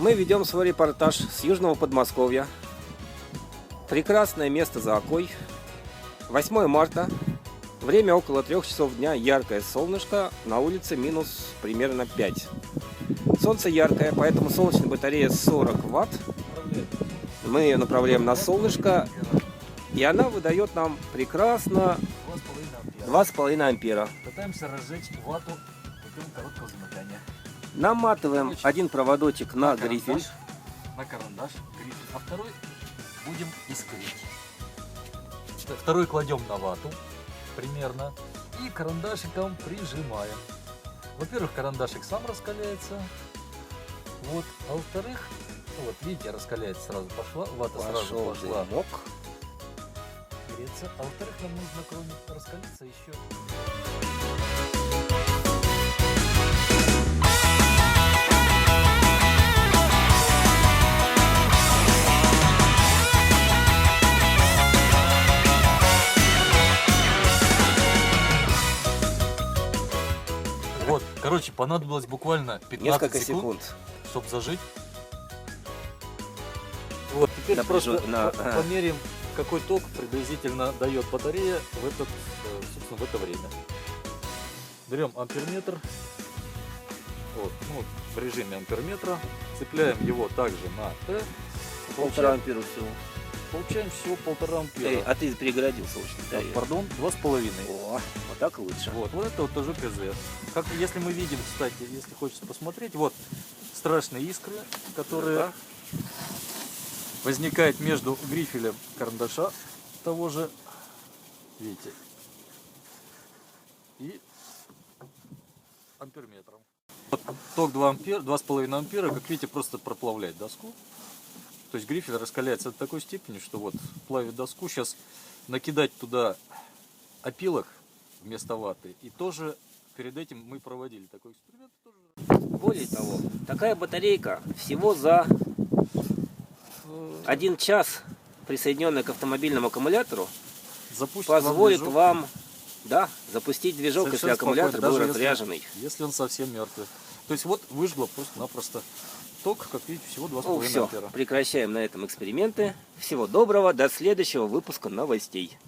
Мы ведем свой репортаж с южного Подмосковья. Прекрасное место за Окой. 8 марта. Время около 3 часов дня. Яркое солнышко. На улице минус примерно 5. Солнце яркое, поэтому солнечная батарея 40 Вт. Мы ее направляем на солнышко. И она выдает нам прекрасно 2,5 ампера. Пытаемся разжечь вату путем короткого замыкания. Наматываем один проводочек на грифель. На карандаш, грифель, а второй будем искрить. Второй кладем на вату примерно и карандашиком прижимаем. Во-первых, карандашик сам раскаляется, вот, а во-вторых, вот видите, раскаляется сразу, пошла, вата сразу пошла греться, а во-вторых, нам нужно кроме раскалиться еще. Вот, короче, понадобилось буквально 15 Несколько секунд. чтобы зажить. Вот, теперь просто померим, какой ток приблизительно дает батарея в этот, собственно, в это время. Берем амперметр, вот, ну, в режиме амперметра, цепляем его также на Т. 1,5 ампера всего. Получаем всего 1,5 ампера. Эй, а ты перегородил солнечный батарею. Пардон, 2,5. О, вот так лучше. Вот это вот тоже КЗ. Как, если мы видим, кстати, если хочется посмотреть, вот страшные искры, которые возникают между грифелем карандаша того же, видите, и амперметром. Вот, ток 2 ампера, 2,5 ампера, как видите, просто проплавляет доску. То есть грифель раскаляется до такой степени, что вот плавит доску. Сейчас накидать туда опилок вместо ваты. И тоже перед этим мы проводили такой эксперимент. Более того, такая батарейка всего за 1 час, присоединенная к автомобильному аккумулятору, позволит вам запустить движок, если аккумулятор был разряженный. Если он совсем мертвый. То есть вот выжгло просто-напросто ток, как видите, всего 2,5 ампера. Прекращаем на этом эксперименты. Всего доброго, до следующего выпуска новостей.